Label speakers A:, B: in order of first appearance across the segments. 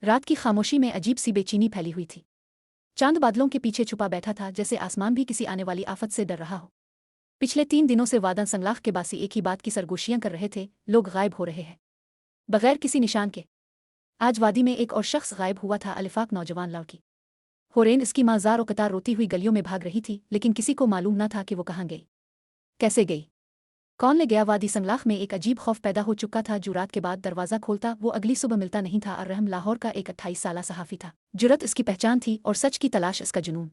A: रात की खामोशी में अजीब सी बेचैनी फैली हुई थी। चांद बादलों के पीछे छुपा बैठा था, जैसे आसमान भी किसी आने वाली आफत से डर रहा हो। पिछले 3 दिनों से वादा संगलाख के बासी एक ही बात की सरगोशियां कर रहे थे, लोग गायब हो रहे हैं बगैर किसी निशान के। आज वादी में एक और शख्स गायब हुआ था, अलिफाक नौजवान लड़की होरेन। इसकी मां जार और कतार रोती हुई गलियों में भाग रही थी, लेकिन किसी को मालूम न था कि वो कहाँ गई, कैसे गई, कौन ले गया। वादी संगलाख में एक अजीब खौफ पैदा हो चुका था। जो रात के बाद दरवाज़ा खोलता वो अगली सुबह मिलता नहीं था। अर्रहम लाहौर का एक 28 साला सहाफ़ी था। जुरत इसकी पहचान थी और सच की तलाश इसका जुनून।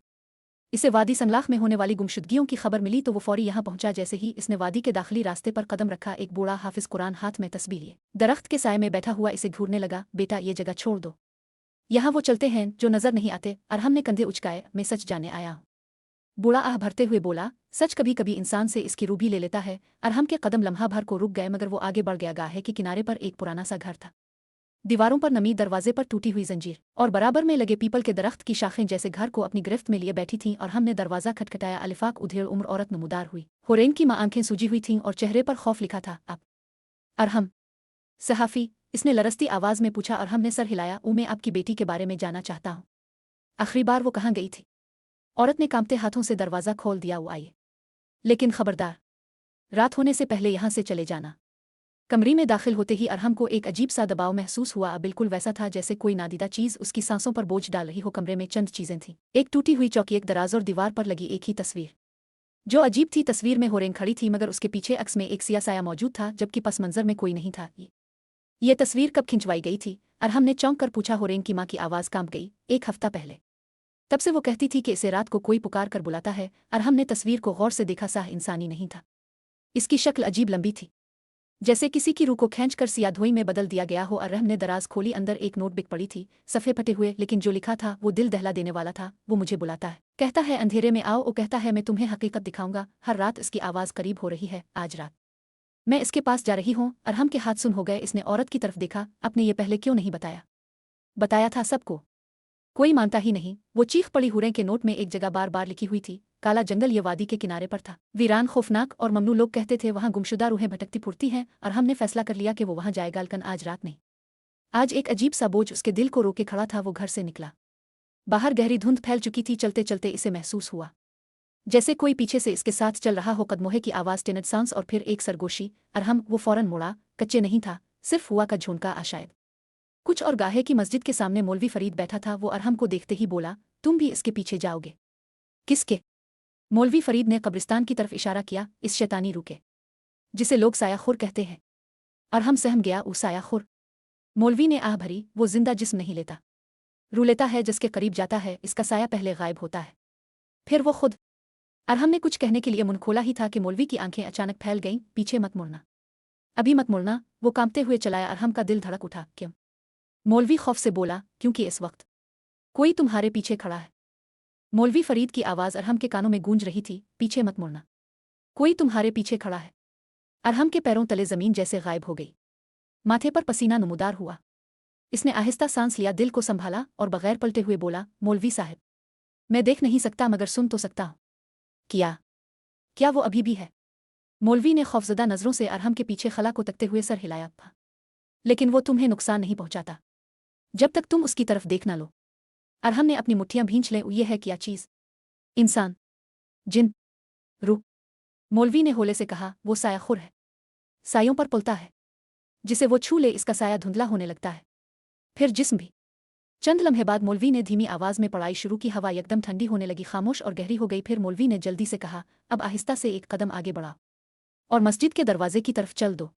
A: इसे वादी संगलाख में होने वाली गुमशुदगियों की खबर मिली तो वो फौरी यहाँ पहुंचा। जैसे ही इसने वादी के दाखिली रास्ते पर कदम रखा, एक बूढ़ा हाफिज कुरान हाथ में तस्बीह लिए दरख्त के साए में बैठा हुआ इसे घूरने लगा। बेटा, ये जगह छोड़ दो, यहाँ वो चलते हैं जो नजर नहीं आते। अरहम ने कंधे उचकाए, मैं सच जाने आया हूँ। बूढ़ा आह भरते हुए बोला, सच कभी कभी इंसान से इसकी रूह भी ले लेता है। अरहम के कदम लम्हा भर को रुक गए, मगर वो आगे बढ़ गया। गाहे के किनारे पर एक पुराना सा घर था, दीवारों पर नमी, दरवाजे पर टूटी हुई जंजीर और बराबर में लगे पीपल के दरख्त की शाखें जैसे घर को अपनी गिरफ्त में लिए बैठी थीं। और हमने दरवाजा खटखटाया। अलिफाक उधेड़ उम्र औरत नमूदार हुई। होरेन की मां आंखें सूजी हुई थीं और चेहरे पर खौफ लिखा था। आप अरहम सहाफ़ी, इसने लरसती आवाज में पूछा। अरहम ने सर हिलाया। मैं आपकी बेटी के बारे में जाना चाहता हूँ। आखिरी बार वो कहाँ गई थी? औरत ने कांपते हाथों से दरवाज़ा खोल दिया। वो आइए, लेकिन खबरदार, रात होने से पहले यहाँ से चले जाना। कमरे में दाखिल होते ही अरहम को एक अजीब सा दबाव महसूस हुआ। बिल्कुल वैसा था जैसे कोई नादीदा चीज़ उसकी सांसों पर बोझ डाल रही हो। कमरे में चंद चीज़ें थीं, एक टूटी हुई चौकी, एक दराज और दीवार पर लगी एक ही तस्वीर जो अजीब थी। तस्वीर में होरेन खड़ी थी, मगर उसके पीछे अक्स में एक सिया साया मौजूद था, जबकि पस मंजर में कोई नहीं था। ये तस्वीर कब खिंचवाई गई थी? अरहम ने चौंक कर पूछा। होरेन की माँ की आवाज़ कांप गई। 1 हफ्ता पहले। तब से वो कहती थी कि इसे रात को कोई पुकार कर बुलाता है। अरहम ने तस्वीर को गौर से देखा। साह इंसानी नहीं था, इसकी शक्ल अजीब लंबी थी, जैसे किसी की रूह को खींचकर सियाधोई में बदल दिया गया हो। अरहम ने दराज खोली, अंदर एक नोटबुक पड़ी थी, सफ़े फटे हुए, लेकिन जो लिखा था वो दिल दहला देने वाला था। वो मुझे बुलाता है, कहता है अंधेरे में आओ, वो कहता है मैं तुम्हें हकीकत दिखाऊंगा। हर रात इसकी आवाज़ करीब हो रही है। आज रात मैं इसके पास जा रही हूँ। अरहम के हाथ सुन हो गए। इसने औरत की तरफ देखा। आपने ये पहले क्यों नहीं बताया? बताया था सबको, कोई मानता ही नहीं। वो चीख पड़ी। हुरें के नोट में एक जगह बार बार लिखी हुई थी, काला जंगल ये वादी के किनारे पर था, वीरान, खौफनाक और ममनू। लोग कहते थे वहाँ गुमशुदा रूहें भटकती फुरती हैं। और हमने फैसला कर लिया कि वो वहाँ जाएगा, लेकिन आज रात नहीं। आज एक अजीब सा बोझ उसके दिल को रोके खड़ा था। वो घर से निकला, बाहर गहरी धुंध फैल चुकी थी। चलते चलते इसे महसूस हुआ जैसे कोई पीछे से इसके साथ चल रहा हो। कदमोहे की आवाज़, टेनट सांस और फिर एक सरगोशी। अरहम वो फौरन मुड़ा। कच्चे नहीं था, सिर्फ हुआ का झोंका आशायद कुछ। और गाहे की मस्जिद के सामने मौलवी फरीद बैठा था। वो अरहम को देखते ही बोला, तुम भी इसके पीछे जाओगे? किसके? मौलवी फरीद ने कब्रिस्तान की तरफ इशारा किया, इस शैतानी रूह के, जिसे लोग सायाखुर कहते हैं। अरहम सहम गया। वो सायाखुर? मौलवी ने आह भरी। वो जिंदा जिस्म नहीं लेता, रूह लेता है। जिसके करीब जाता है इसका साया पहले गायब होता है, फिर वो खुद। अरहम ने कुछ कहने के लिए मुंह खोला ही था कि मौलवी की आंखें अचानक फैल गईं। पीछे मत मुड़ना, अभी मत मुड़ना, वो कांपते हुए चलाया। अरहम का दिल धड़क उठा। क्यों? मौलवी खौफ से बोला, क्योंकि इस वक्त कोई तुम्हारे पीछे खड़ा है। मौलवी फरीद की आवाज़ अरहम के कानों में गूंज रही थी, पीछे मत मुड़ना, कोई तुम्हारे पीछे खड़ा है। अरहम के पैरों तले जमीन जैसे गायब हो गई, माथे पर पसीना नमूदार हुआ। इसने आहिस्ता सांस लिया, दिल को संभाला और बगैर पलटे हुए बोला, मौलवी साहब, मैं देख नहीं सकता मगर सुन तो सकता हूँ। क्या वो अभी भी है? मौलवी ने खौफजदा नजरों से अरहम के पीछे खला को तकते हुए सर हिलाया था। लेकिन वो तुम्हें नुकसान नहीं पहुंचाता जब तक तुम उसकी तरफ देख न लो। अरहम ने अपनी मुट्ठियां भींच लें। ये है क्या चीज़? इंसान, जिन, रूह? मौलवी ने होले से कहा, वो सायाखुर है, सायों पर पलता है, जिसे वो छू ले इसका साया धुंधला होने लगता है, फिर जिस्म भी। चंद लम्हे बाद मौलवी ने धीमी आवाज में पढ़ाई शुरू की। हवा एकदम ठंडी होने लगी, खामोश और गहरी हो गई। फिर मौलवी ने जल्दी से कहा, अब आहिस्ता से एक कदम आगे बढ़ा और मस्जिद के दरवाजे की तरफ चल दो।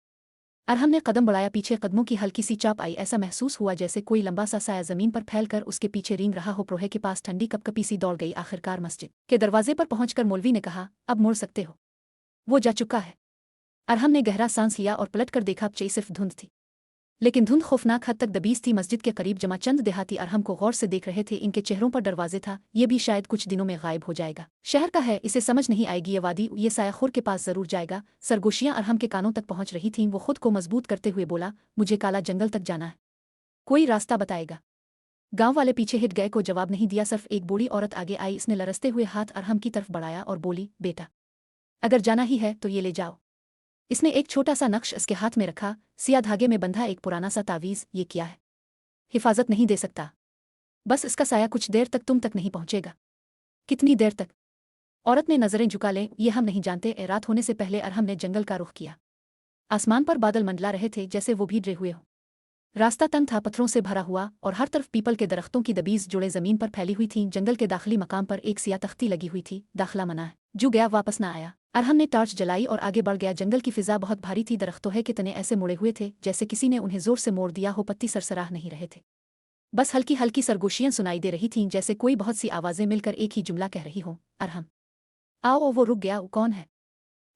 A: अरहम ने कदम बढ़ाया। पीछे कदमों की हल्की सी चाप आई। ऐसा महसूस हुआ जैसे कोई लंबा सा साया जमीन पर फैलकर उसके पीछे रेंग रहा हो। प्रोहे के पास ठंडी कपकपी सी दौड़ गई। आखिरकार मस्जिद के दरवाजे पर पहुंचकर मौलवी ने कहा, अब मुड़ सकते हो, वो जा चुका है। अरहम ने गहरा सांस लिया और पलट कर देखा। पीछे सिर्फ धुंध थी, लेकिन धुंध खौफनाक हद तक दबीज थी। मस्जिद के करीब जमा चंद देहाती अरहम को गौर से देख रहे थे। इनके चेहरों पर दरवाजे था। ये भी शायद कुछ दिनों में गायब हो जाएगा। शहर का है, इसे समझ नहीं आएगी ये वादी, ये सायाखुर के पास जरूर जाएगा। सरगोशियां अरहम के कानों तक पहुंच रही थीं। वो खुद को मजबूत करते हुए बोला, मुझे काला जंगल तक जाना है, कोई रास्ता बताएगा? गांव वाले पीछे हिट गए। को जवाब नहीं दिया। सिर्फ एक बूढ़ी औरत आगे आई। इसने लरसते हुए हाथ अरहम की तरफ बढ़ाया और बोली, बेटा, अगर जाना ही है तो ये ले जाओ। इसने एक छोटा सा नक्श इसके हाथ में रखा, सिया धागे में बंधा एक पुराना सा तावीज़। ये क्या है? हिफाजत नहीं दे सकता। बस इसका साया कुछ देर तक तुम तक नहीं पहुंचेगा। कितनी देर तक? औरत ने नजरें झुका लें, ये हम नहीं जानते। रात होने से पहले अरहम ने जंगल का रुख किया। आसमान पर बादल मंडला रहे थे जैसे वो भी डरे हुए हों। रास्ता तंग था, पत्थरों से भरा हुआ, और हर तरफ पीपल के दरख्तों की दबीज जुड़े जमीन पर फैली हुई थीं। जंगल के दाखिली मकाम पर एक सिया तख्ती लगी हुई थी, दाखला मना है। जो गया वापस न आया। अरहम ने टॉर्च जलाई और आगे बढ़ गया। जंगल की फिजा बहुत भारी थी, दरख्तों के तने ऐसे मुड़े हुए थे जैसे किसी ने उन्हें जोर से मोड़ दिया हो। पत्ती सरसराह नहीं रहे थे, बस हल्की हल्की सरगोशियां सुनाई दे रही थीं, जैसे कोई बहुत सी आवाजें मिलकर एक ही जुमला कह रही हों, अरहम आओ। वो रुक गया। कौन है?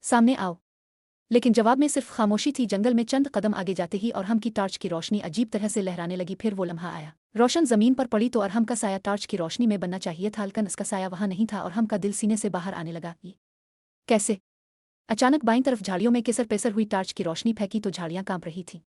A: सामने आओ। लेकिन जवाब में सिर्फ खामोशी थी। जंगल में चंद कदम आगे जाते ही अरहम की टॉर्च की रोशनी अजीब तरह से लहराने लगी। फिर वो लम्हा आया, रोशन जमीन पर पड़ी तो अरहम का साया टॉर्च की रोशनी में बनना चाहिए था, लेकिन इसका साया वहां नहीं था। अरहम का दिल सीने से बाहर आने लगा। ये कैसे? अचानक बाईं तरफ झाड़ियों में केसर पेसर हुई टॉर्च की रोशनी फेंकी तो झाड़ियां कांप रही थीं,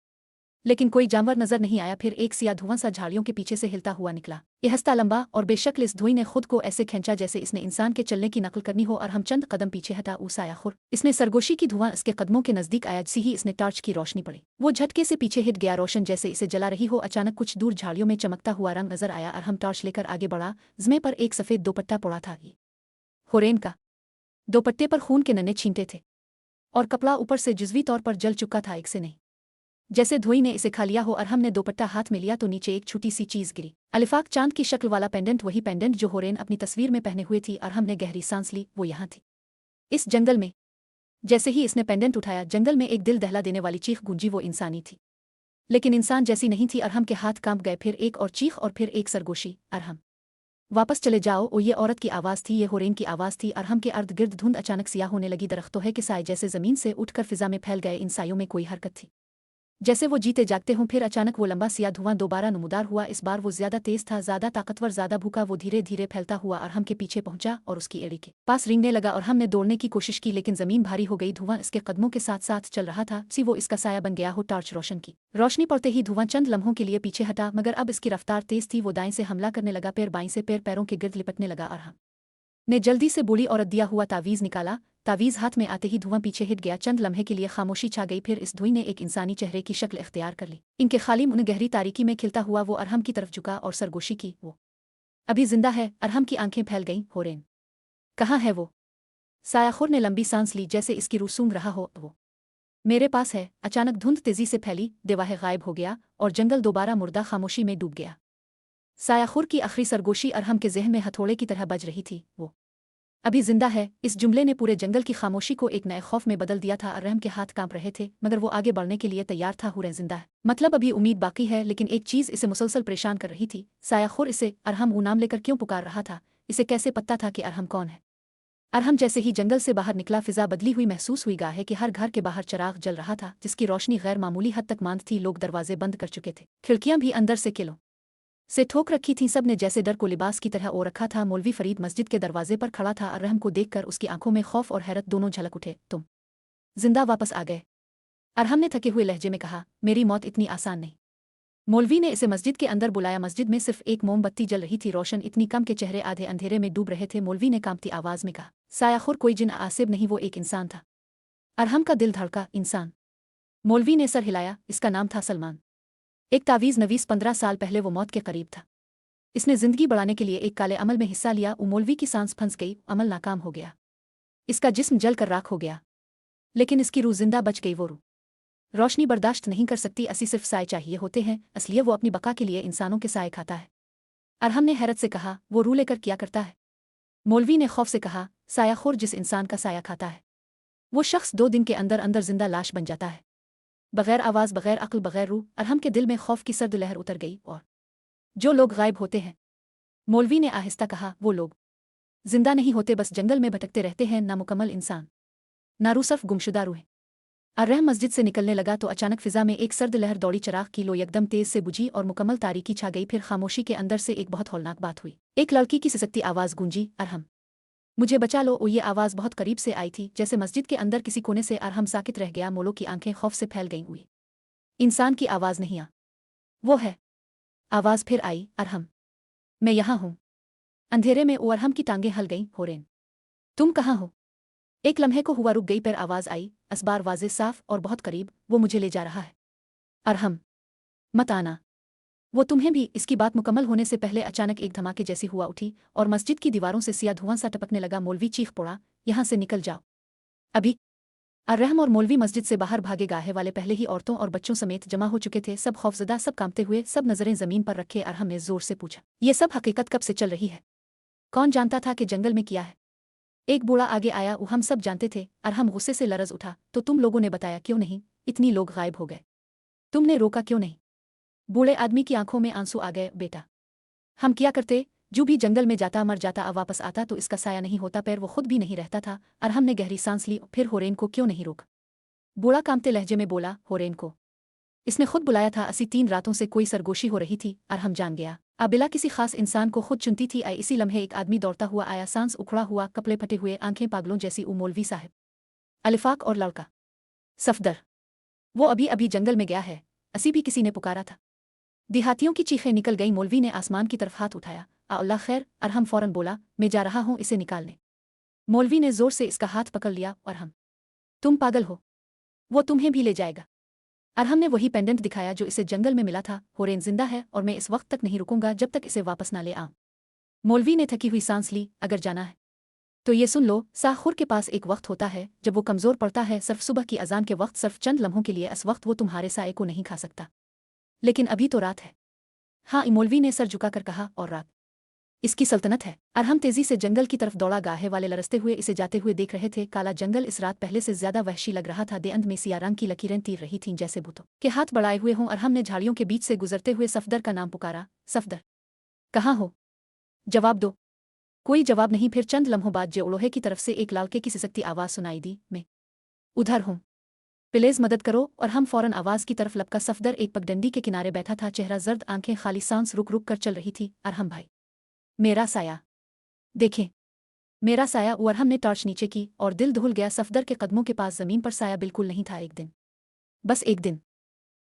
A: लेकिन कोई जानवर नजर नहीं आया। फिर एक सिया धुआं सा झाड़ियों के पीछे से हिलता हुआ निकला। ये हंसता लंबा और बेशक्ल इस धुएं ने खुद को ऐसे खींचा जैसे इसने इंसान के चलने की नकल करनी हो। और हम चंद कदम पीछे हटा। साया खुर इसने सरगोशी की धुआं इसके कदमों के नजदीक आया। सी ही इसने टॉर्च की रोशनी पड़ी, वो झटके से पीछे हिट गया, रोशन जैसे इसे जला रही हो। अचानक कुछ दूर झाड़ियों में चमकता हुआ रंग नजर आया। अरहम टॉर्च लेकर आगे बढ़ा। जमे पर एक सफेद दोपट्टा पड़ा था। ये होरेन का दोपट्टे पर खून के नन्हे छींटे थे और कपड़ा ऊपर से जुज़वी तौर पर जल चुका था, एक से नहीं, जैसे धुई ने इसे खा लिया हो। अरहम ने दोपट्टा हाथ में लिया तो नीचे एक छोटी सी चीज गिरी। अलिफाक चांद की शक्ल वाला पेंडेंट, वही पेंडेंट जो होरेन अपनी तस्वीर में पहने हुए थी। अरहम ने गहरी सांस ली, वो यहाँ थी, इस जंगल में। जैसे ही इसने पेंडेंट उठाया, जंगल में एक दिल दहला देने वाली चीख गूंजी। वो इंसानी थी, लेकिन इंसान जैसी नहीं थी। अरहम के हाथ कांप गए। फिर एक और चीख और फिर एक सरगोशी, अरहम वापस चले जाओ। ओ, ये औरत की आवाज़ थी, ये होरेन की आवाज़ थी। अरहम के अर्द गिर्द धुंध अचानक सियाह होने लगी। दरख्तों के साए जैसे जमीन से उठकर फिजा में फैल गए। इन सायों में कोई हरकत थी, जैसे वो जीते जागते हों। फिर अचानक वो लंबा सिया धुआं दोबारा नमूदार हुआ। इस बार वो ज्यादा तेज था, ज्यादा ताकतवर, ज्यादा भूखा। वो धीरे धीरे फैलता हुआ अरहम के पीछे पहुंचा और उसकी एड़ी के पास रेंगने लगा। अरहम ने दौड़ने की कोशिश की, लेकिन जमीन भारी हो गई। धुआं इसके कदमों के साथ साथ चल रहा था, सी वो इसका साया बन गया हो। टॉर्च रोशन की रोशनी पड़ते ही धुआं चंद लम्हों के लिए पीछे हटा, मगर अब इसकी रफ्तार तेज थी। वो दाएं से हमला करने लगा, पैर बाईं से, पैर पैरों के गिर्द लिपटने लगा। अरहम ने जल्दी से बूढ़ी औरत दिया हुआ तावीज़ निकाला। तावीज़ हाथ में आते ही धुआं पीछे हिट गया। चंद लम्हे के लिए खामोशी छा गई। फिर इस धुई ने एक इंसानी चेहरे की शक्ल इख्तियार कर ली। इनके खाली मुंह गहरी तारीकी में खिलता हुआ वो अरहम की तरफ झुका और सरगोशी की, वो अभी जिंदा है। अरहम की आंखें फैल गईं। होरेन कहाँ है वो? सायाखुर ने लंबी सांस ली, जैसे इसकी रूह सूंघ रहा हो। वो मेरे पास है। अचानक धुंध तेजी से फैली, देवाहे गायब हो गया और जंगल दोबारा मुर्दा खामोशी में डूब गया। सायाखुर की आखिरी सरगोशी अरहम के ज़हन में हथौड़े की तरह बज रही थी, वो अभी जिंदा है। इस जुमले ने पूरे जंगल की खामोशी को एक नए खौफ में बदल दिया था। अरहम के हाथ कांप रहे थे, मगर वो आगे बढ़ने के लिए तैयार था। हुरे जिंदा है, मतलब अभी उम्मीद बाकी है। लेकिन एक चीज इसे मुसलसल परेशान कर रही थी। सायाखुर इसे अरहम वो नाम लेकर क्यों पुकार रहा था? इसे कैसे पता था कि अरहम कौन है? अरहम जैसे ही जंगल से बाहर निकला, फिजा बदली हुई महसूस हुई। गाहे कि हर घर के बाहर चिराग जल रहा था, जिसकी रोशनी गैर मामूली हद तक मांद थी। लोग दरवाजे बंद कर चुके थे, खिड़कियां भी अंदर से किलों से ठोक रखी थीं। सब ने जैसे डर को लिबास की तरह ओ रखा था। मौलवी फरीद मस्जिद के दरवाजे पर खड़ा था। अरहम को देखकर उसकी आंखों में खौफ और हैरत दोनों झलक उठे। तुम जिंदा वापस आ गए? अरहम ने थके हुए लहजे में कहा, मेरी मौत इतनी आसान नहीं। मौलवी ने इसे मस्जिद के अंदर बुलाया। मस्जिद में सिर्फ एक मोमबत्ती जल रही थी, रोशन इतनी कम के चेहरे आधे अंधेरे में डूब रहे थे। मौलवी ने कांपती आवाज में कहा, सायाखुर कोई जिन आसिब नहीं, वो एक इंसान था। अरहम का दिल धड़का। इंसान? मौलवी ने सर हिलाया। इसका नाम था सलमान। एक तावीज़ नवीस, 15 साल पहले वो मौत के करीब था। इसने जिंदगी बढ़ाने के लिए एक काले अमल में हिस्सा लिया। मौलवी की सांस फंस गई। अमल नाकाम हो गया, इसका जिस्म जल कर राख हो गया, लेकिन इसकी रूह जिंदा बच गई। वो रूह रोशनी बर्दाश्त नहीं कर सकती, असी सिर्फ साए चाहिए होते हैं, इसलिए वो अपनी बका के लिए इंसानों के साए खाता है। अरहम ने हैरत से कहा, वो रूह लेकर क्या करता है? मौलवी ने खौफ से कहा, सायाखोर जिस इंसान का साया खाता है, वो शख्स 2 दिन के अंदर अंदर जिंदा लाश बन जाता है, बगैर आवाज, बगैर अक्ल, बगैर रूह। अरहम के दिल में खौफ की सर्द लहर उतर गई। और जो लोग गायब होते हैं, मौलवी ने आहिस्ता कहा, वो लोग जिंदा नहीं होते, बस जंगल में भटकते रहते हैं, नामुकम्मल इंसान, नारूसफ, गुमशुदा रूहें। अरहम मस्जिद से निकलने लगा तो अचानक फिजा में एक सर्द लहर दौड़ी। चिराग की लो एकदम तेज से बुझी और मुकम्मल तारीकी छा गई। फिर खामोशी के अंदर से एक बहुत हौलनाक बात हुई। एक लड़की की सिसकती आवाज गूंजी, अरहम मुझे बचा लो। ये आवाज बहुत करीब से आई थी, जैसे मस्जिद के अंदर किसी कोने से। अरहम साकित रह गया। मोलो की आंखें खौफ से फैल गईं हुई। इंसान की आवाज नहीं, वो है। आवाज फिर आई, अरहम मैं यहाँ हूँ। अंधेरे में वो अरहम की टांगें हल गईं। होरेन तुम कहाँ हो? एक लम्हे को हुआ रुक गई, पर आवाज आई, असबार वाज़े, साफ और बहुत करीब, वो मुझे ले जा रहा है। अरहम मत आना। वो तुम्हें भी। इसकी बात मुकम्मल होने से पहले अचानक एक धमाके जैसी हुआ उठी और मस्जिद की दीवारों से सिया धुआं सा टपकने लगा। मौलवी चीख पड़ा, यहाँ से निकल जाओ अभी। अर्रहम और मौलवी मस्जिद से बाहर भागे। गाहे वाले पहले ही औरतों और बच्चों समेत जमा हो चुके थे, सब खौफजदा, सब कांपते हुए, सब नजरें जमीन पर रखे। अरहम ने जोर से पूछा, ये सब हकीकत कब से चल रही है? कौन जानता था कि जंगल में किया है? एक बूढ़ा आगे आया, वो हम सब जानते थे। अरहम गुस्से से लरज उठा, तो तुम लोगों ने बताया क्यों नहीं? इतनी लोग गायब हो गए, तुमने रोका क्यों नहीं? बूढ़े आदमी की आंखों में आंसू आ गए। बेटा, हम क्या करते? जो भी जंगल में जाता मर जाता, अब वापस आता तो इसका साया नहीं होता, पैर वो खुद भी नहीं रहता था। अरहम ने गहरी सांस ली। फिर होरेन को क्यों नहीं रोका? बूढ़ा कांपते लहजे में बोला, होरेन को इसने खुद बुलाया था। 3 रातों से कोई सरगोशी हो रही थी। अरहम जान गया, आबिला किसी खास इंसान को खुद चुनती थी। इसी लम्हे एक आदमी दौड़ता हुआ आया, सांस उखड़ा हुआ, कपड़े फटे हुए, आंखें पागलों जैसी। मौलवी साहब, अलिफाक और लड़का सफदर, वो अभी अभी जंगल में गया है। असी भी किसी ने पुकारा था। देहातियों की चीखें निकल गई। मौलवी ने आसमान की तरफ हाथ उठाया, अल्लाह खैर। अरहम फौरन बोला, मैं जा रहा हूँ इसे निकालने। मौलवी ने जोर से इसका हाथ पकड़ लिया। अरहम, तुम पागल हो, वो तुम्हें भी ले जाएगा। अरहम ने वही पेंडेंट दिखाया जो इसे जंगल में मिला था। होरेन जिंदा है और मैं इस वक्त तक नहीं रुकूंगा जब तक इसे वापस ना ले आऊं। मौलवी ने थकी हुई सांस ली, अगर जाना है तो ये सुन लो, साखुर के पास एक वक्त होता है जब वो कमजोर पड़ता है, सिर्फ सुबह की अजान के वक्त, सिर्फ चंद लम्हों के लिए। इस वक्त वो तुम्हारे साए को नहीं खा सकता, लेकिन अभी तो रात है। हाँ, मौलवी ने सर झुकाकर कहा, और रात इसकी सल्तनत है। अरहम तेजी से जंगल की तरफ दौड़ा। गाहे वाले लरसते हुए इसे जाते हुए देख रहे थे। काला जंगल इस रात पहले से ज्यादा वहशी लग रहा था। देअंत में सिया रंग की लकीरें तीर रही थीं जैसे भूतों के हाथ बढ़ाए हुए हों। अरहम ने झाड़ियों के बीच से गुजरते हुए सफदर का नाम पुकारा, सफदर कहाँ हो? जवाब दो। कोई जवाब नहीं। फिर चंद लम्हों बाद जेओलोहे की तरफ से एक लालके की सिसकती आवाज सुनाई दी, मैं उधर हूँ, प्लीज मदद करो। और हम फौरन आवाज की तरफ लपका। सफदर एक पगडंडी के किनारे बैठा था, चेहरा जर्द, आंखें खाली, सांस रुक रुक कर चल रही थी। अरहम भाई, मेरा साया देखें, मेरा साया। अरहम ने टॉर्च नीचे की और दिल दहुल गया। सफदर के कदमों के पास जमीन पर साया बिल्कुल नहीं था। एक दिन, बस एक दिन,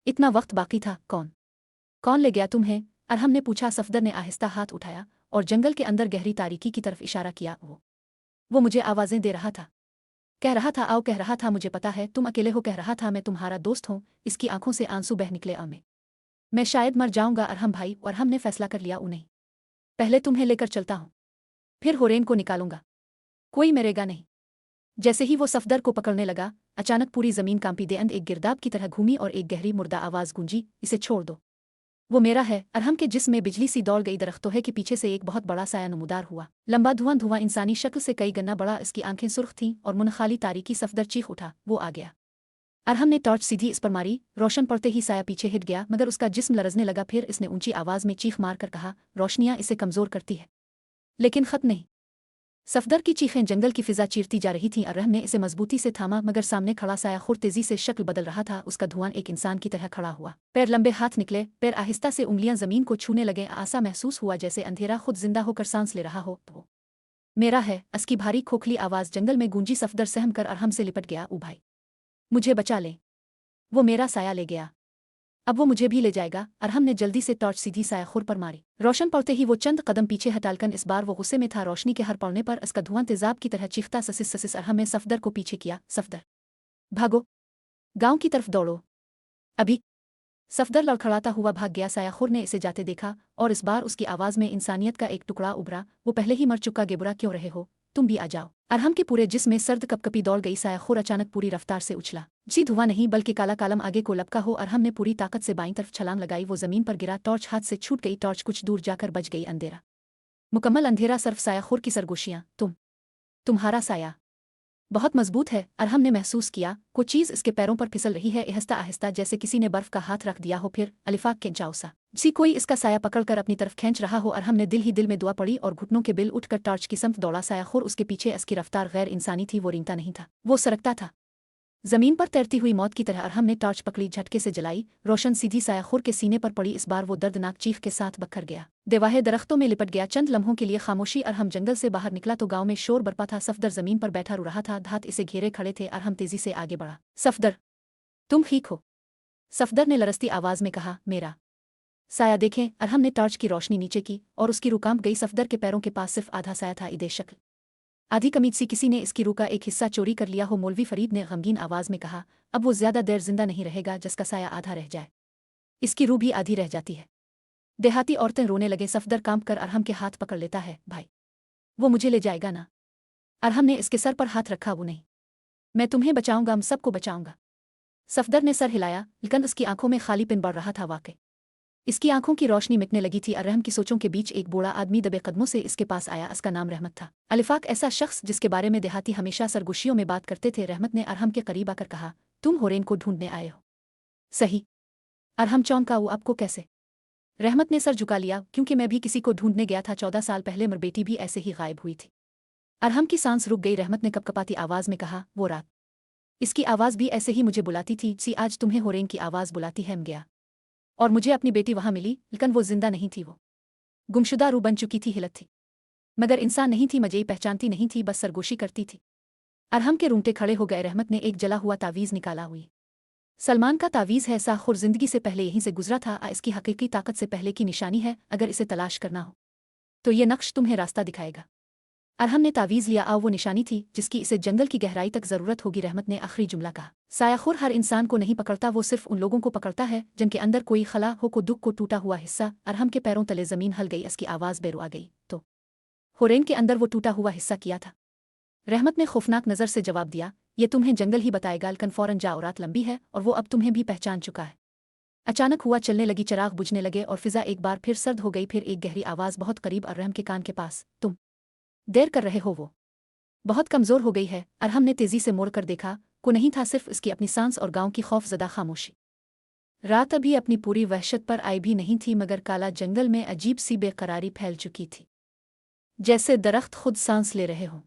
A: इतना वक्त बाकी था। कौन ले गया तुम्हें? अरहम ने पूछा। सफदर ने आहिस्ता हाथ उठाया और जंगल के अंदर गहरी तारीकी की तरफ इशारा किया। वो मुझे आवाजें दे रहा था, कह रहा था आओ, कह रहा था मुझे पता है तुम अकेले हो, कह रहा था मैं तुम्हारा दोस्त हूँ। इसकी आंखों से आंसू बह निकले। मैं शायद मर जाऊंगा अरहम भाई। अरहम ने फैसला कर लिया, उन्हें पहले तुम्हें लेकर चलता हूँ, फिर होरेन को निकालूंगा, कोई मरेगा नहीं। जैसे ही वो सफदर को पकड़ने लगा, अचानक पूरी जमीन कांपी। देअंद एक गिरदाब की तरह घूमी और एक गहरी मुर्दा आवाज गूंजी, इसे छोड़ दो, वो मेरा है। अरहम के जिस्म में बिजली सी दौड़ गई। दरख्तों के पीछे से एक बहुत बड़ा साया नमूदार हुआ, लंबा धुआं इंसानी शक्ल से कई गना बड़ा। इसकी आंखें सुर्ख थीं और मुन खाली तारीकी। सफदर चीख उठा, वो आ गया। अरहम ने टॉर्च सीधी इस पर मारी। रोशन पड़ते ही साया पीछे हिट गया, मगर उसका जिस्म लरजने लगा। फिर इसने ऊंची आवाज में चीख मार कर कहा, रोशनियां इसे कमजोर करती है लेकिन खत नहीं। सफदर की चीखें जंगल की फिजा चीरती जा रही थीं। अरहम ने इसे मजबूती से थामा, मगर सामने खड़ा साया खुर तेजी से शक्ल बदल रहा था। उसका धुआं एक इंसान की तरह खड़ा हुआ, पैर लंबे, हाथ निकले, पैर आहिस्ता से उंगलियां जमीन को छूने लगे। आसा महसूस हुआ जैसे अंधेरा खुद जिंदा होकर सांस ले रहा हो। तो मेरा है, असकी भारी खोखली आवाज जंगल में गूंजी। सफदर सहम कर अरहम से लिपट गया, ओ भाई मुझे बचा ले, वो मेरा साया ले गया, अब वो मुझे भी ले जाएगा। अरहम ने जल्दी से टॉर्च सीधी साया खुर पर मारी। रोशन पड़ते ही वो चंद कदम पीछे हटालकन, इस बार वो गुस्से में था। रोशनी के हर पड़ने पर इसका धुआं तेजाब की तरह चीखता, ससिस ससिस। अरहम ने सफदर को पीछे किया, सफदर भागो, गांव की तरफ दौड़ो अभी। सफदर लड़खड़ाता हुआ भाग गया। साया खुर ने इसे जाते देखा और इस बार उसकी आवाज में इंसानियत का एक टुकड़ा उभरा, वो पहले ही मर चुका गेबुरा क्यों रहे हो, तुम भी आ जाओ। अरहम के पूरे जिस्म में सर्द कपकपी दौड़ गई। साया खुर अचानक पूरी रफ्तार से उछला, जी धुआं नहीं बल्कि काला कालम आगे को लपका हो। अरहम ने पूरी ताकत से बाईं तरफ छलांग लगाई। वो जमीन पर गिरा, टॉर्च हाथ से छूट गई। टॉर्च कुछ दूर जाकर बच गई। अंधेरा, मुकम्मल अंधेरा, सिर्फ साया खुर की सरगोशियां। तुम्हारा साया बहुत मजबूत है। अरहम ने महसूस किया कोई चीज इसके पैरों पर फिसल रही है, आहिस्ता आहिस्ता, जैसे किसी ने बर्फ का हाथ रख दिया हो। फिर अलिफाक के जाऊसा जी कोई इसका साया पकड़कर अपनी तरफ खींच रहा हो। अरहम ने दिल ही दिल में दुआ पड़ी और घुटनों के बिल उठकर टॉर्च की समत दौड़ा। साया खुर उसके पीछे, इसकी रफ्तार गैर इंसानी थी। वो रेंगता नहीं था, वो सरकता था, जमीन पर तैरती हुई मौत की तरह। अरहम ने टॉर्च पकड़ी, झटके से जलाई। रोशन सीधी साया खुर के सीने पर पड़ी। इस बार वो दर्दनाक चीख के साथ बखर गया, देवाहे दरख्तों में लिपट गया। चंद लम्हों के लिए खामोशी। अरहम जंगल से बाहर निकला तो गांव में शोर बरपा था। सफदर जमीन पर बैठा रो रहा था, धात इसे घेरे खड़े थे। अरहम तेजी से आगे बढ़ा, सफदर तुम ठीक हो? सफदर ने लरसती आवाज में कहा, मेरा साया देखें। अरहम ने टॉर्च की रोशनी नीचे की और उसकी रूह कांप गई। सफदर के पैरों के पास सिर्फ आधा साया था, इदे शक्ल आधी कमीज सी। किसी ने इसकी रूह का एक हिस्सा चोरी कर लिया हो। मौलवी फरीद ने गमगीन आवाज में कहा, अब वो ज्यादा देर जिंदा नहीं रहेगा। जिसका साया आधा रह जाए, इसकी रूह भी आधी रह जाती है। देहाती औरतें रोने लगे। सफदर कांप कर अरहम के हाथ पकड़ लेता है। भाई, वो मुझे ले जाएगा ना? अरहम ने इसके सर पर हाथ रखा। वो नहीं, मैं तुम्हें बचाऊंगा, हम सबको बचाऊंगा। सफदर ने सर हिलाया, लेकिन उसकी आंखों में खालीपन बढ़ रहा था। वाकई इसकी आंखों की रोशनी मिटने लगी थी। अरहम की सोचों के बीच एक बूढ़ा आदमी दबे कदमों से इसके पास आया। उसका नाम रहमत था। अलिफाक ऐसा शख्स जिसके बारे में देहाती हमेशा सरगोशियों में बात करते थे। रहमत ने अरहम के करीब आकर कहा, तुम होरेन को ढूंढने आए हो? सही। अरहम चौंका। वो आपको कैसे? रहमत ने सर झुका लिया, क्योंकि मैं भी किसी को ढूंढने गया था 14 साल पहले। मेरी बेटी भी ऐसे ही गायब हुई थी। अरहम की सांस रुक गई। रहमत ने कपकपाती आवाज में कहा, वो रात इसकी आवाज़ भी ऐसे ही मुझे बुलाती थी। सी आज तुम्हें होरेन की आवाज़ बुलाती है। मैं गया और मुझे अपनी बेटी वहां मिली, लेकिन वो जिंदा नहीं थी। वो गुमशुदा रूह बन चुकी थी, हिलत थी, मगर इंसान नहीं थी। मुझे पहचानती नहीं थी, बस सरगोशी करती थी। अरहम के रूंगटे खड़े हो गए। रहमत ने एक जला हुआ तावीज़ निकाला। हुई सलमान का तावीज़ है। साखुर जिंदगी से पहले यहीं से गुजरा था। इसकी हकीकी ताकत से पहले की निशानी है। अगर इसे तलाश करना हो तो ये नक्श तुम्हें रास्ता दिखाएगा। अरहम ने तावीज़ लिया। वो निशानी थी जिसकी इसे जंगल की गहराई तक जरूरत होगी। रहमत ने आखिरी जुमला कहा। सायाखुर हर इंसान को नहीं पकड़ता, वो सिर्फ उन लोगों को पकड़ता है जिनके अंदर कोई खला हो, को दुख को टूटा हुआ हिस्सा। अरहम के पैरों तले जमीन हल गई। इसकी आवाज़ बेरू आ गई। तो होरेन के अंदर वो टूटा हुआ हिस्सा किया था? रहमत ने खौफनाक नज़र से जवाब दिया, ये तुम्हें जंगल ही बताएगा। लेकिन फौरन जाओ, रात लंबी है और वो अब तुम्हें भी पहचान चुका है। अचानक हुआ चलने लगी। चिराग बुझने लगे और फिजा एक बार फिर सर्द हो गई। फिर एक गहरी आवाज़ बहुत करीब अरहम के कान के पास, तुम देर कर रहे हो, वो बहुत कमज़ोर हो गई है। अरहम ने तेज़ी से मुड़कर देखा। को नहीं था, सिर्फ इसकी अपनी सांस और गांव की खौफजदा खामोशी। रात अभी अपनी पूरी वहशत पर आई भी नहीं थी, मगर काला जंगल में अजीब सी बेकरारी फैल चुकी थी। जैसे दरख्त खुद सांस ले रहे हों,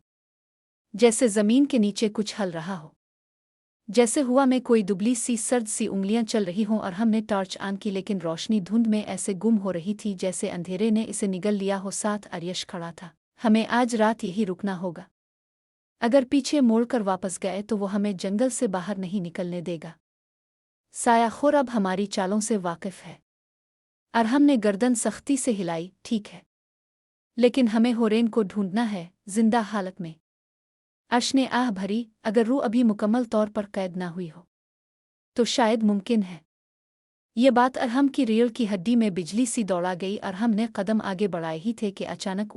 A: जैसे ज़मीन के नीचे कुछ हल रहा हो, जैसे हुआ में कोई दुबली सी सर्द सी उंगलियां चल रही हों। अरहम ने टॉर्च ऑन की, लेकिन रोशनी धुंध में ऐसे गुम हो रही थी जैसे अंधेरे ने इसे निगल लिया हो। साथ अरियश खड़ा था। हमें आज रात यही रुकना होगा। अगर पीछे मोड़कर वापस गए तो वो हमें जंगल से बाहर नहीं निकलने देगा। सायाखोर अब हमारी चालों से वाकिफ है। अरहम ने गर्दन सख्ती से हिलाई। ठीक है, लेकिन हमें होरेन को ढूंढना है, जिंदा हालत में। अर्श ने आह भरी। अगर रूह अभी मुकम्मल तौर पर कैद ना हुई हो तो शायद मुमकिन है। ये बात अरहम की रीढ़ की हड्डी में बिजली सी दौड़ा गई। अरहम ने कदम आगे बढ़ाए ही थे कि अचानक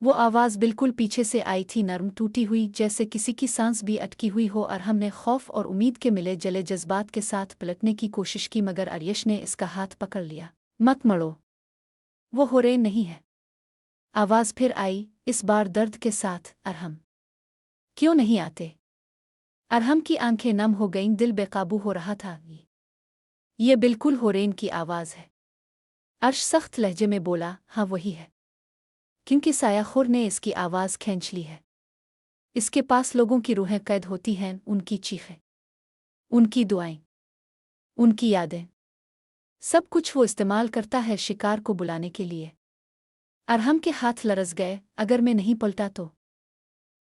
A: वो आवाज़ बिल्कुल पीछे से आई थी, नरम टूटी हुई, जैसे किसी की सांस भी अटकी हुई हो। अरहम ने खौफ और उम्मीद के मिले जले जज्बात के साथ पलटने की कोशिश की, मगर अरियश ने इसका हाथ पकड़ लिया। मत मरो, वो होरेन नहीं है। आवाज़ फिर आई, इस बार दर्द के साथ। अरहम, क्यों नहीं आते? अरहम की आंखें नम हो गईं, दिल बेकाबू हो रहा था। ये बिल्कुल होरेन की आवाज़ है। अर्श सख्त लहजे में बोला, हाँ वही है, क्योंकि सायाखुर ने इसकी आवाज़ खींच ली है। इसके पास लोगों की रूहें कैद होती हैं, उनकी चीखें, उनकी दुआएं, उनकी यादें, सब कुछ वो इस्तेमाल करता है शिकार को बुलाने के लिए। अरहम के हाथ लरस गए। अगर मैं नहीं पलटा तो?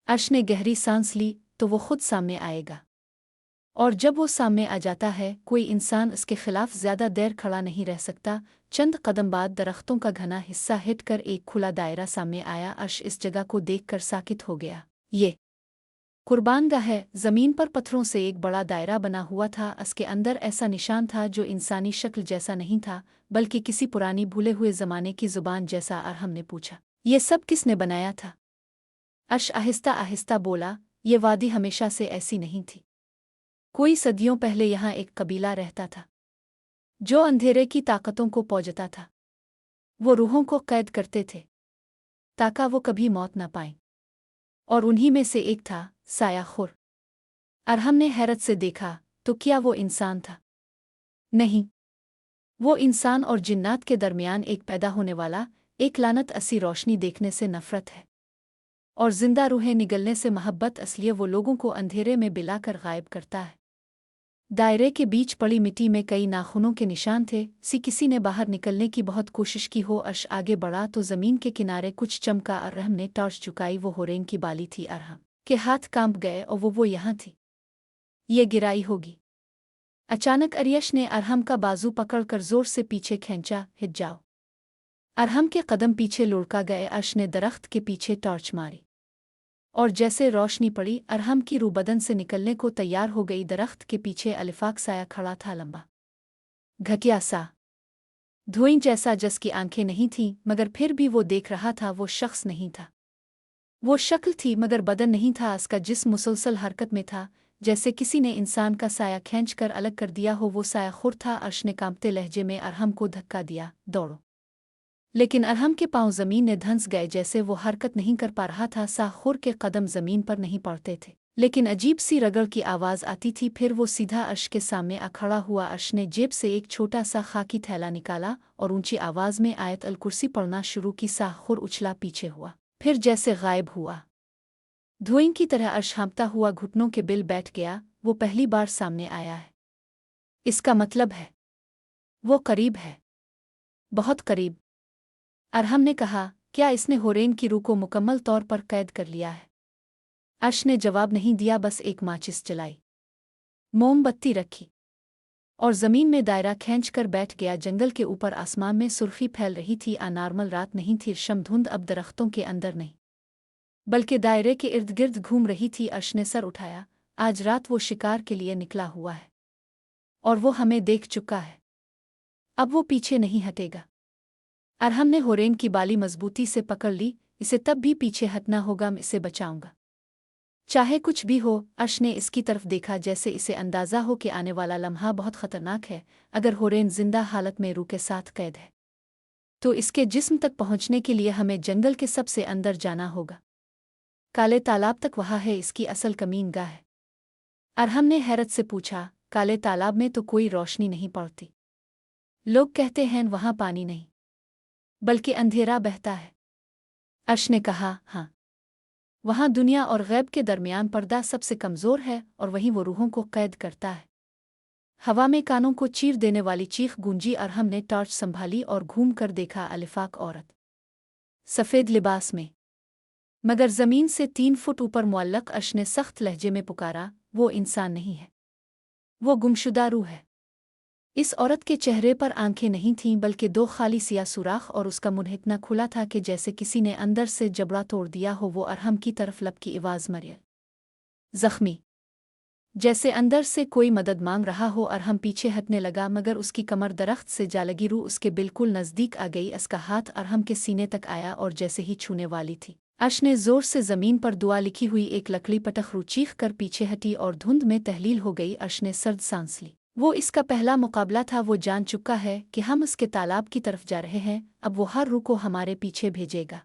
A: अर्श ने गहरी सांस ली। तो वो खुद सामने आएगा, और जब वो सामने आ जाता है कोई इंसान इसके खिलाफ ज्यादा देर खड़ा नहीं रह सकता। चंद कदम बाद दरख्तों का घना हिस्सा हिट कर एक खुला दायरा सामने आया। अर्श इस जगह को देखकर साकित हो गया। ये कुर्बानगाह है। जमीन पर पत्थरों से एक बड़ा दायरा बना हुआ था। इसके अंदर ऐसा निशान था जो इंसानी शक्ल जैसा नहीं था, बल्कि किसी पुरानी भूले हुए जमाने की जुबान जैसा। अरहम ने पूछा, ये सब किसने बनाया था? अर्श आहिस्ता आहिस्ता बोला, ये वादी हमेशा से ऐसी नहीं थी। कोई सदियों पहले यहाँ एक कबीला रहता था जो अंधेरे की ताकतों को पौजता था। वो रूहों को कैद करते थे ताकि वो कभी मौत न पाएं, और उन्हीं में से एक था सायाखुर। अरहम ने हैरत से देखा, तो क्या वो इंसान था? नहीं, वो इंसान और जिन्नात के दरमियान एक पैदा होने वाला, एक लानत असी रोशनी देखने से नफरत है और जिंदा रूहें निगलने से मोहब्बत। असलिए वो लोगों को अंधेरे में बिलाकर गायब करता है। दायरे के बीच पड़ी मिट्टी में कई नाखूनों के निशान थे। किसी ने बाहर निकलने की बहुत कोशिश की हो। अर्श आगे बढ़ा तो जमीन के किनारे कुछ चमका। अरहम ने टॉर्च झुकाई। वो होरेन की बाली थी। अरहम के हाथ कांप गए, और वो यहाँ थी। ये गिराई होगी। अचानक अरियश ने अरहम का बाजू पकड़कर जोर से पीछे खींचा। हिट जाओ। अरहम के कदम पीछे लुढ़का गए। अर्श ने दरख्त के पीछे टॉर्च मारी, और जैसे रोशनी पड़ी अरहम की रूह बदन से निकलने को तैयार हो गई। दरख्त के पीछे अलिफाक साया खड़ा था, लंबा, घटिया सा। धुएं जैसा जिसकी आंखें नहीं थीं मगर फिर भी वो देख रहा था। वो शख्स नहीं था। वो शक्ल थी मगर बदन नहीं था। उसका जिस्म मुसलसल हरकत में था, जैसे किसी ने इंसान का साया खींच कर अलग कर दिया हो। वो साया खुर था। अर्श ने कांपते लहजे में अरहम को धक्का दिया, दौड़ो। लेकिन अरहम के पांव जमीन ने धंस गए। जैसे वो हरकत नहीं कर पा रहा था, सा खुर के कदम जमीन पर नहीं पड़ते थे। लेकिन अजीब सी रगड़ की आवाज़ आती थी। फिर वो सीधा अर्श के सामने आ खड़ा हुआ। अर्श ने जेब से एक छोटा सा खाकी थैला निकाला और ऊंची आवाज़ में आयत अल कुर्सी पढ़ना शुरू की। सा खुर उछला पीछे हुआ, फिर जैसे गायब हुआ। धुएं की तरह अर्श हाँपता हुआ घुटनों के बिल बैठ गया। वो पहली बार सामने आया है। इसका मतलब है वो करीब है, बहुत करीब। अरहम ने कहा, क्या इसने होरेन की रूह को मुकम्मल तौर पर कैद कर लिया है? अर्श ने जवाब नहीं दिया, बस एक माचिस जलाई, मोमबत्ती रखी और जमीन में दायरा खींच कर बैठ गया। जंगल के ऊपर आसमान में सुर्खी फैल रही थी। अनार्मल रात नहीं थी। शमधुंध अब दरख्तों के अंदर नहीं बल्कि दायरे के इर्द गिर्द घूम रही थी। अर्श ने सर उठाया। आज रात वो शिकार के लिए निकला हुआ है और वो हमें देख चुका है। अब वो पीछे नहीं हटेगा। अरहम ने होरेन की बाली मजबूती से पकड़ ली। इसे तब भी पीछे हटना होगा। मैं इसे बचाऊंगा, चाहे कुछ भी हो। अर्श ने इसकी तरफ देखा, जैसे इसे अंदाजा हो कि आने वाला लम्हा बहुत खतरनाक है। अगर होरेन जिंदा हालत में रूह के साथ कैद है तो इसके जिस्म तक पहुंचने के लिए हमें जंगल के सबसे अंदर जाना होगा। काले तालाब तक वहाँ है इसकी असल कमीनगाह है। अरहम ने हैरत से पूछा, काले तालाब में तो कोई रोशनी नहीं पड़ती। लोग कहते हैं वहाँ पानी नहीं बल्कि अंधेरा बहता है। अर्श ने कहा, हाँ, वहाँ दुनिया और गैब के दरमियान पर्दा सबसे कमज़ोर है और वहीं वो रूहों को कैद करता है। हवा में कानों को चीर देने वाली चीख गूंजी। अरहम ने टॉर्च संभाली और घूम कर देखा। अलिफाक औरत, सफ़ेद लिबास में, मगर ज़मीन से 3 फुट ऊपर मुअल्लक। अर्श ने सख्त लहजे में पुकारा, वो इंसान नहीं है, वो गुमशुदा रूह है। इस औरत के चेहरे पर आंखें नहीं थीं बल्कि 2 खाली सिया सुराख, और उसका मुंह इतना खुला था कि जैसे किसी ने अंदर से जबड़ा तोड़ दिया हो। वो अरहम की तरफ लपकी आवाज़ मरियल, जख्मी, जैसे अंदर से कोई मदद मांग रहा हो। अरहम पीछे हटने लगा मगर उसकी कमर दरख्त से जा लगी। रूह उसके बिल्कुल नज़दीक आ गई। उसका हाथ अरहम के सीने तक आया और जैसे ही छूने वाली थी, अर्श ने जोर से ज़मीन पर दुआ लिखी हुई एक लकड़ी पटख। रूह चीख कर पीछे हटी और धुंध में तहलील हो गई। अर्श ने सर्द सांस ली। वो इसका पहला मुकाबला था। वो जान चुका है कि हम उसके तालाब की तरफ जा रहे हैं। अब वो हर रूह को हमारे पीछे भेजेगा।